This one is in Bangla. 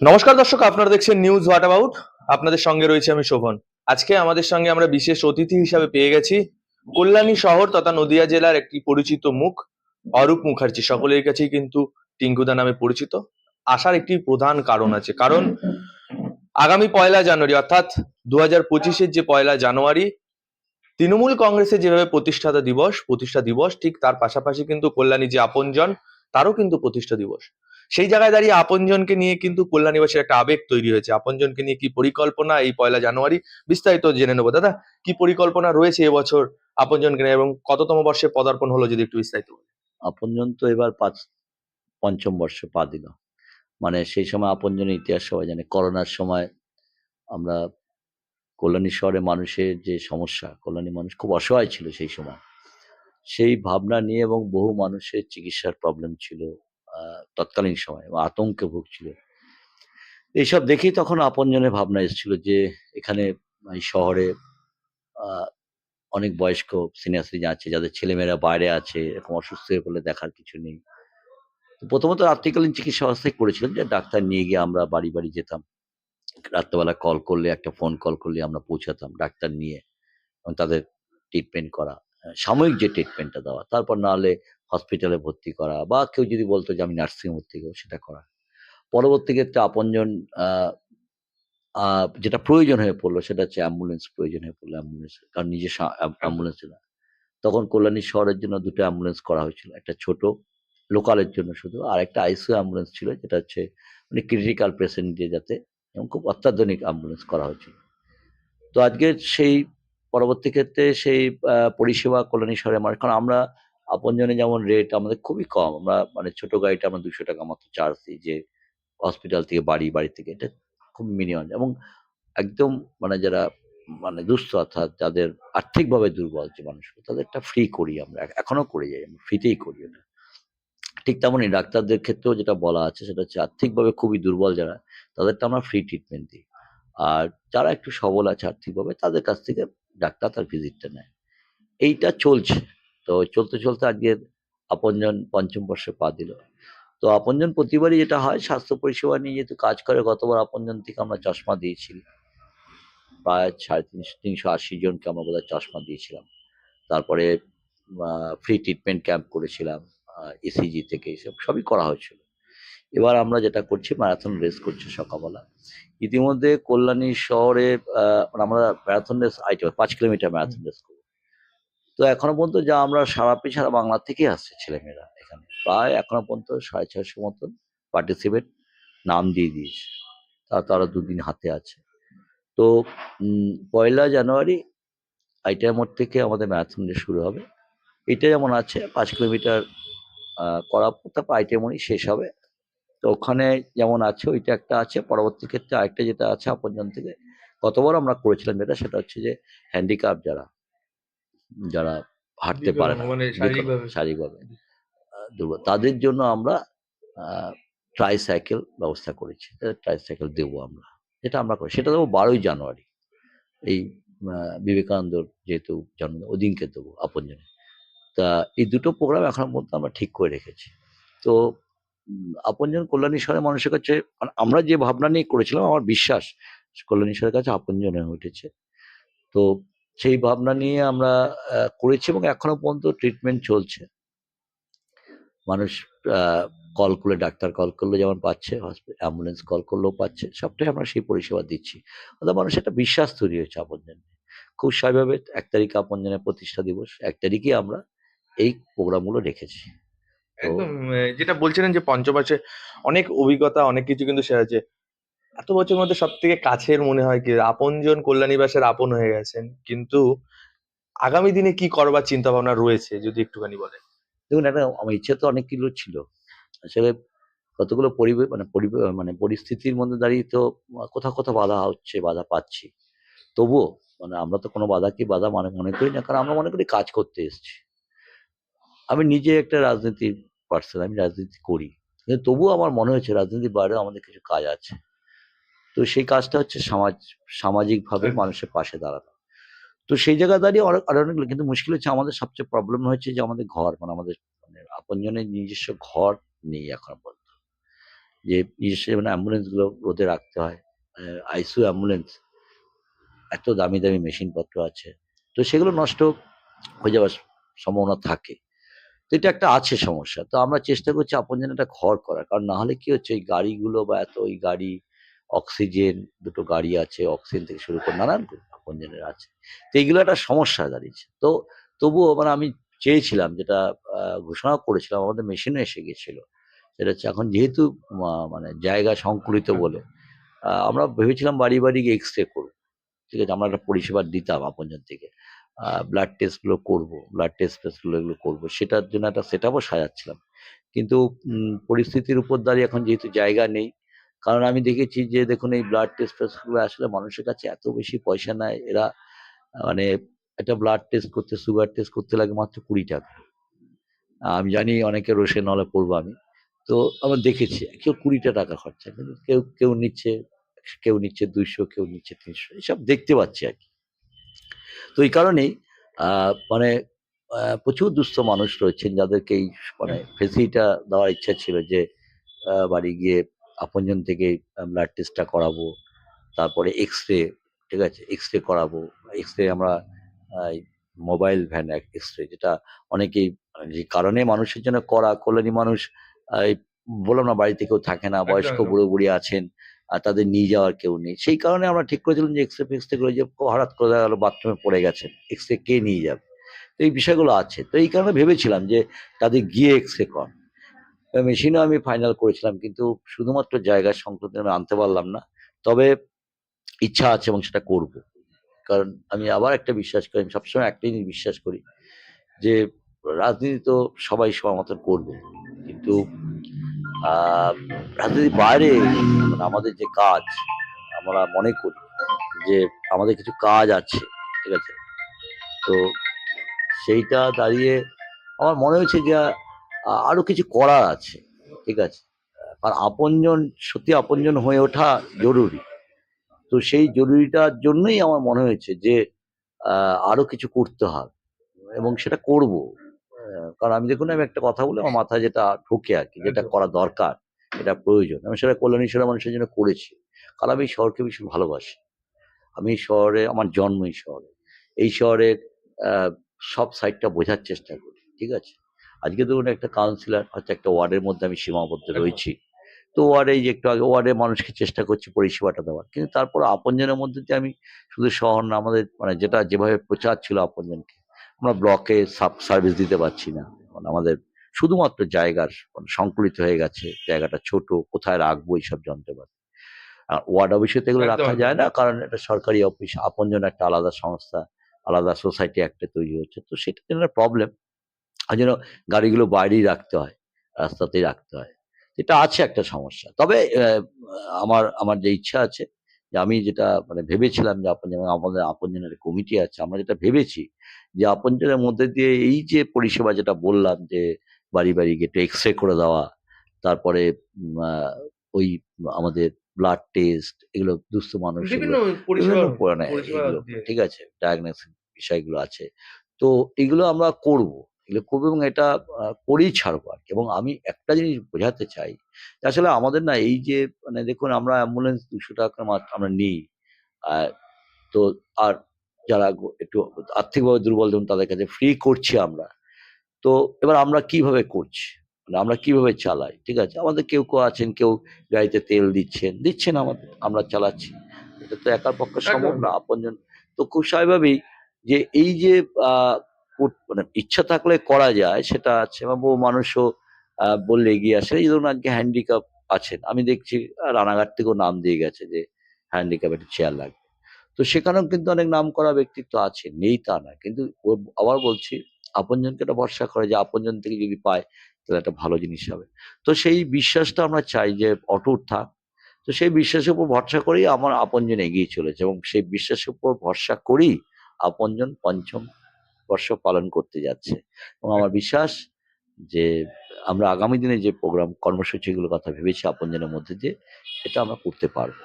নমস্কার দর্শক, আপনারা দেখছেন নিউজ হোয়াট অ্যাবাউট। আপনাদের সঙ্গে রয়েছে আমি শোভন। আজকে আমাদের সঙ্গে আমরা বিশেষ অতিথি হিসাবে পেয়ে গেছি কল্যাণী শহর তথা নদিয়া জেলার একটি পরিচিত মুখ, অরূপ মুখার্জি। সকলের কাছেই কিন্তু টিঙ্কুদা নামে পরিচিত। আসার একটি প্রধান কারণ আছে, কারণ আগামী 1লা জানুয়ারি অর্থাৎ 2025-এর যে 1লা জানুয়ারি তৃণমূল কংগ্রেসের যেভাবে প্রতিষ্ঠা দিবস, ঠিক তার পাশাপাশি কিন্তু কল্যাণী যে আপনজন, তারও কিন্তু প্রতিষ্ঠা দিবস। সেই জায়গায় দাঁড়িয়ে আপনজনকে নিয়ে কিন্তু কল্যাণীবাসীর একটা আবেগ তৈরি হয়েছে। আপনজনকে নিয়ে কি পরিকল্পনা এই 1লা জানুয়ারি, বিস্তারিত জেনে নেবো। দাদা, কি পরিকল্পনা রয়েছে এবছর আপনজনকে নিয়ে এবং কততম বর্ষে পদার্পণ হলো, যদি একটু বিস্তারিত বলেন। আপনজন তো এবার পঞ্চম বর্ষে পা দিল। মানে সেই সময় আপনজনের ইতিহাস সবাই জানে। করোনার সময় আমরা কল্যাণী শহরে মানুষের যে সমস্যা, কল্যাণী মানুষ খুব অসহায় ছিল সেই সময়। সেই ভাবনা নিয়ে এবং বহু মানুষের চিকিৎসার প্রবলেম ছিল তৎকালীন সময়, এবং আতঙ্কে ভুগছিল। এইসব দেখেই তখন আপনজনের ভাবনা এসেছিল যে এখানে এই শহরে আহ, অনেক বয়স্ক সিনিয়র সিটিজেন আছে, যাদের ছেলেমেয়েরা বাইরে আছে, এরকম অসুস্থ হয়ে পড়লে দেখার কিছু নেই। প্রথমত রাত্রিকালীন চিকিৎসা ব্যবস্থাই করেছিলাম, যে ডাক্তার নিয়ে গিয়ে আমরা বাড়ি বাড়ি যেতাম। রাত্রেবেলা কল করলে, একটা ফোন কল করলে আমরা পৌঁছাতাম ডাক্তার নিয়ে, এবং তাদের ট্রিটমেন্ট করা, সাময়িক যে ট্রিটমেন্টটা দেওয়া, তারপর না হলে হসপিটালে ভর্তি করা, বা কেউ যদি বলতো যে আমি নার্সিং ভর্তি করবো, সেটা করা। পরবর্তী ক্ষেত্রে আপনজন যেটা প্রয়োজন হয়ে পড়লো, সেটা হচ্ছে অ্যাম্বুলেন্স প্রয়োজন হয়ে পড়লো। অ্যাম্বুলেন্স, কারণ নিজস্ব অ্যাম্বুলেন্স ছিল না। তখন কল্যাণী শহরের জন্য দুটো অ্যাম্বুলেন্স করা হয়েছিল, একটা ছোট লোকালের জন্য শুধু, আর একটা আইসিইউ অ্যাম্বুলেন্স ছিল, যেটা হচ্ছে মানে ক্রিটিক্যাল পেশেন্ট দিয়ে যাতে, এবং খুব অত্যাধুনিক অ্যাম্বুলেন্স করা হয়েছিল। তো আজকে সেই পরবর্তী ক্ষেত্রে সেই পরিষেবা কল্যাণী শহরে আমার, কারণ আমরা আপনজনে যেমন রেট আমাদের খুবই কম, আমরা মানে ছোট গাড়িটা আমরা 200 টাকা মাত্র চার্জ দিই, যে হসপিটাল থেকে বাড়ি, বাড়ি থেকে, এটা খুব মিনিমাম। এবং একদম মানে যারা মানে দুস্থ, অর্থাৎ যাদের আর্থিকভাবে দুর্বল যে মানুষগুলো, তাদেরটা ফ্রি করি আমরা, এখনো করে যাই, আমরা ফ্রিতেই করি ওটা। ঠিক তেমনই ডাক্তারদের ক্ষেত্রেও যেটা বলা আছে, সেটা হচ্ছে আর্থিকভাবে খুবই দুর্বল যারা, তাদেরটা আমরা ফ্রি ট্রিটমেন্ট দিই। আর যারা একটু সবল আছে আর্থিকভাবে, তাদের কাছ থেকে ডাক্তার তার ভিজিটটা নেয়। এইটা চলছে। তো চলতে চলতে আজকের আপনজন পঞ্চম বর্ষে পা দিল। তো আপনজন প্রতিবারই যেটা হয়, স্বাস্থ্য পরিষেবা নিয়ে যেহেতু কাজ করে, গতবার আপনজন থেকে আমরা চশমা দিয়েছি প্রায় 350-380 জনকে, আমরা বোধহয় চশমা দিয়েছিলাম। তারপরে ফ্রি ট্রিটমেন্ট ক্যাম্প করেছিলাম, ইসিজি থেকে এসব সবই করা হয়েছিল। এবার আমরা যেটা করছি, ম্যারাথন রেস করছি সকালবেলা। ইতিমধ্যে কল্যাণী শহরে মানে আমরা marathon race, 5 kilometre marathon race করবো। তো এখনো পর্যন্ত যা আমরা সারা বাংলা থেকে আসছে ছেলেমেয়েরা এখানে, প্রায় এখনো পর্যন্ত 650 মতন পার্টিসিপেট নাম দিয়ে দিয়েছে। তারা 2 দিন হাতে আছে। তো 1লা জানুয়ারি আইটিআই মোড় থেকে আমাদের ম্যারাথন রেস শুরু হবে। এটা যেমন আছে 5 কিলোমিটার করার পর তারপর আইটিআই মোড়েই শেষ হবে। তো ওখানে যেমন আছে, ওইটা একটা আছে। পরবর্তী ক্ষেত্রে আরেকটা যেটা আছে আপনজন থেকে, গতবার আমরা করেছিলাম যেটা, সেটা হচ্ছে যে হ্যান্ডিক্যাপ যারা, যারা হাঁটতে পারে না, মানে বিকলাঙ্গ শারীরিকভাবে। শারীরিকভাবে দুর্বল, তাদের জন্য আমরা ট্রাইসাইকেল ব্যবস্থা করেছি। ট্রাইসাইকেল দেবো আমরা, যেটা আমরা করি সেটা দেবো 12ই জানুয়ারি। এই বিবেকানন্দর যেহেতু জন্মদিন, ওদিনকে দেবো আপনজনে। তা এই দুটো প্রোগ্রাম এখনো পর্যন্ত আমরা ঠিক করে রেখেছি। তো আপনজন কল্যাণী শহরের মানুষের কাছে, মানে আমরা যে ভাবনা নিয়ে করেছিলাম, আমার বিশ্বাস কল্যাণী শহরের কাছে আপনজন হয়ে উঠেছে। তো সেই ভাবনা নিয়ে আমরা করেছি, এবং এখনো পর্যন্ত ট্রিটমেন্ট চলছে। মানুষ কল করলে, ডাক্তার কল করলে যেমন পাচ্ছে, অ্যাম্বুলেন্স কল করলেও পাচ্ছে, সবটাই আমরা সেই পরিষেবা দিচ্ছি। অর্থাৎ মানুষের একটা বিশ্বাস তৈরি হয়েছে আপনজন নিয়ে। খুব স্বাভাবিকভাবে 1 তারিখ আপনজনের প্রতিষ্ঠা দিবস, 1 তারিখে আমরা এই প্রোগ্রামগুলো রেখেছি। তো একদম যেটা বলছিলেন যে পঞ্চমাসে অনেক অভিজ্ঞতা, অনেক কিছু কিন্তু শেয়ার আছে। এত বছরের মধ্যে সব থেকে কাছের মনে হয় কি আপনজন কল্যাণীবাসের আপন হয়ে গেছেন, কিন্তু আগামী দিনে কি করবার চিন্তা ভাবনা রয়েছে, যদি একটুখানি বলেন। দেখুন, একটা আমার ইচ্ছে তো অনেক কিছু ছিল। আসলে কতগুলো মানে পরিস্থিতির মধ্যে দাঁড়িয়ে তো কোথাও কোথাও বাধা হচ্ছে, বাধা পাচ্ছি। তবুও মানে আমরা তো কোনো বাধাকে বাধা মনে মনে করি না, কারণ আমরা মনে করি কাজ করতে এসেছি। আমি নিজে একটা রাজনীতির পার্সন, আমি রাজনীতি করি, কিন্তু তবুও আমার মনে হয়েছে রাজনীতির বাইরেও আমাদের কিছু কাজ আছে। তো সেই কাজটা হচ্ছে সামাজিকভাবে মানুষের পাশে দাঁড়ানো। তো সেই জায়গায় দাঁড়িয়ে আরো অনেকগুলো, কিন্তু মুশকিল হচ্ছে আমাদের সবচেয়ে প্রবলেম হচ্ছে যে আমাদের ঘর, মানে আমাদের মানে আপনজনের নিজস্ব ঘর নেই এখন পর্যন্ত। যে নিজস্ব যেমন অ্যাম্বুলেন্সগুলো রোদে রাখতে হয়, আইসিইউ অ্যাম্বুলেন্স, এত দামি দামি মেশিনপত্র আছে, তো সেগুলো নষ্ট হয়ে যাওয়ার সম্ভাবনা থাকে। তো এটা একটা আছে সমস্যা। তো আমরা চেষ্টা করছি আপনজনের একটা ঘর করার। কারণ না হলে কি হচ্ছে, এই গাড়িগুলো বা এত ওই গাড়ি, অক্সিজেন, ২ টো গাড়ি আছে, অক্সিজেন থেকে শুরু করে নানান আপনজনের আছে। তো এগুলো একটা সমস্যা দাঁড়িয়েছে। তো তবুও মানে আমি চেয়েছিলাম, যেটা ঘোষণাও করেছিলাম, আমাদের মেশিনও এসে গিয়েছিল। সেটা হচ্ছে এখন যেহেতু মানে জায়গা সংকুলিত বলে আমরা ভেবেছিলাম বাড়ি, বাড়ি গিয়ে এক্স-রে করব। ঠিক আছে? আমরা একটা পরিষেবা দিতাম আপনজন থেকে। ব্লাড টেস্টগুলো করব। ব্লাড টেস্ট-ফেস্টগুলো এগুলো করব। সেটার জন্য একটা সেটআপও সাজাচ্ছিলাম। কিন্তু পরিস্থিতির উপর দাঁড়িয়ে এখন যেহেতু জায়গা নেই, কারণ আমি দেখেছি যে দেখুন এই ব্লাড টেস্ট-ফেস্টগুলো আসলে মানুষের কাছে এত বেশি পয়সা নেয় এরা, মানে একটা ব্লাড টেস্ট করতে, সুগার টেস্ট করতে লাগে মাত্র ৳২০। আমি জানি অনেকে রোষে নলে পড়বো আমি। তো আমরা দেখেছি কেউ ৳২০ খরচা। কিন্তু কেউ নিচ্ছে ২০০, কেউ নিচ্ছে ৩০০, এসব দেখতে পাচ্ছি আরকি। তো এই কারণেই আ মানে প্রচুর দুস্থ মানুষ রয়েছেন যাদেরকে এই মানে ফেসিলিটিটা দেওয়ার ইচ্ছা ছিল যে বাড়ি গিয়ে আপনজন থেকে ব্লাড টেস্টটা করাবো। তারপরে এক্স-রে, ঠিক আছে? এক্স-রে করাবো। এক্স-রে আমরা এই মোবাইল ভ্যান এক্স-রে, যেটা অনেকেই যে কারণে মানুষের জন্য কল্যাণী মানুষ এই বললাম না, বাড়িতে কেউ থাকে না, একদম, বয়স্ক একদম। বুড়ো-বুড়ি আছেন। তাদের নিয়ে যাওয়ার কেউ নেই। সেই কারণে আমরা ঠিক করেছিলাম যে এক্স-রে ফেক্সরে যে হঠাৎ করে দেখা গেল বাথরুমে পড়ে গেছেন। এক্স-রে কে নিয়ে যাবে? তো এই বিষয়গুলো আছে। তো এই কারণে ভেবেছিলাম যে তাদের গিয়ে এক্স-রে করানো। মেশিনও আমি ফাইনাল করেছিলাম, কিন্তু শুধুমাত্র জায়গার সংকটে আমি আনতে পারলাম না। তবে ইচ্ছা আছে এবং সেটা করব। কারণ আমি আবার একটা বিশ্বাস করি, আমি সবসময় একটা জিনিস বিশ্বাস করি যে রাজনীতি তো সবাই সবার মতন করবে। কিন্তু আ রাজনীতির বাইরে মানে আমাদের যে কাজ, আমরা মনে করি যে আমাদের কিছু কাজ আছে। ঠিক আছে? তো সেইটা দাঁড়িয়ে আমার মনে হয়েছে যে আরো কিছু করার আছে। ঠিক আছে? আর আপনজন, সত্যি আপনজন হয়ে ওঠা জরুরি। তো সেই জরুরিটার জন্যই আমার মনে হয়েছে যে আরো কিছু করতে হবে এবং সেটা করব। কারণ আমি দেখুন, আমি একটা কথা বলি আমার মাথায় যেটা ঢোকে আরকি, যেটা একদম। করা দরকার, এটা প্রয়োজন। আমি সেটা কল্যাণী সেবা মানুষের জন্য করেছি। কারণ আমি এই শহরকে ভীষণ ভালোবাসি। আমি এই শহরে, আমার জন্ম এই শহরে। এই শহরের আ সব সাইডটা বোঝার চেষ্টা করি। ঠিক আছে? আজকে ধরুন একটা কাউন্সিলর, হয়তো একটা ওয়ার্ডের মধ্যে আমি সীমাবদ্ধ একদম। রয়েছি। তো ওয়ার্ডে এই যে একটু আগে ওয়ার্ডের মানুষকে চেষ্টা করছি পরিষেবাটা দেওয়ার। কিন্তু তারপরও আপনজনের মধ্যে দিয়ে আমি শুধু শহর না, আমাদের মানে যেটা যেভাবে প্রচার ছিল আপনজনকে, আমরা ব্লকে সার্ভিস দিতে পারছি না। মানে আমাদের শুধুমাত্র জায়গার মানে সংকুলিত হয়ে গেছে। জায়গাটা ছোট, কোথায় রাখবো এইসব যন্ত্রপাতি। ওয়ার্ড অফিসে তো এগুলো একদম, রাখা একদম। যায় না। কারণ এটা সরকারি অফিস। আপনজন একটা আলাদা সংস্থা, আলাদা সোসাইটি একটা তৈরি হচ্ছে। তো সেটার জন্য প্রবলেম। যেন গাড়িগুলো বাইরেই রাখতে হয়, রাস্তাতেই রাখতে হয়। এটা আছে একটা সমস্যা। তবে আমার আমার যে ইচ্ছা আছে, যে আমি যেটা মানে ভেবেছিলাম যে যেমন আমাদের আপনজনের কমিটি আছে। আমরা যেটা ভেবেছি যে আপনজনের মধ্যে দিয়ে এই যে পরিষেবা যেটা বললাম যে বাড়ি, বাড়ি গিয়ে একটু এক্স-রে করে দেওয়া। তারপরে ওই আমাদের ব্লাড টেস্ট, এগুলো দুস্থ মানুষ বিভিন্ন এগুলো পরিষেবা বিভিন্ন মানে পরিষেবা এগুলো, দিয়ে ঠিক আছে? ডায়াগনস্টিক বিষয়গুলো আছে। তো এগুলো আমরা করব। এগুলো করব এবং এটা করেই ছাড়বো আরকি। এবং আমি একটা জিনিস বোঝাতে চাই যে আসলে আমাদের না এই যে মানে দেখুন, আমরা অ্যাম্বুলেন্স ৳২০০ মাত্র আমরা নিই। আ তো আর যারা একটু আর্থিকভাবে দুর্বল, ধরুন তাদের কাছে ফ্রি করছি আমরা। তো এবার আমরা কিভাবে করছি? মানে আমরা কিভাবে চালাই? ঠিক আছে? আমাদের কেউ আছেন, কেউ গাড়িতে তেল দিচ্ছেন আমাদের। আমরা চালাচ্ছি। এটা তো একার পক্ষে একদম, সম্ভব না, একদম। আপনজন। তো খুব স্বাভাবিকভাবেই যে এই যে আ মানে ইচ্ছা থাকলে করা যায় সেটা আছে, এবং বহু মানুষও বললে এগিয়ে আসে। এই ধরুন আজকে হ্যান্ডিক্যাপ আছেন। আমি দেখছি রানাঘাট থেকেও নাম দিয়ে গেছে যে হ্যান্ডিক্যাপ একটা চেয়ার লাগবে। তো সেখানেও কিন্তু অনেক নামকরা ব্যক্তিত্ব আছে, নেই তা নয়। কিন্তু আবার বলছি, আপনজনকে একটা ভরসা করে যে আপনজন থেকে যদি পায় তাহলে একটা ভালো জিনিস হবে। তো সেই বিশ্বাসটা আমরা চাই যে অটুট থাক। তো সেই বিশ্বাসের উপর ভরসা করেই আমার আপনজন এগিয়ে চলেছে এবং সেই বিশ্বাসের উপর ভরসা করেই আপনজন ৫ম বর্ষ পালন করতে যাচ্ছে। এবং আমার একদম। বিশ্বাস যে আমরা আগামী দিনে যে কর্মসূচিগুলোর কথা ভেবেছি আপনজনের মধ্যে দিয়ে, এটা আমরা করতে পারব।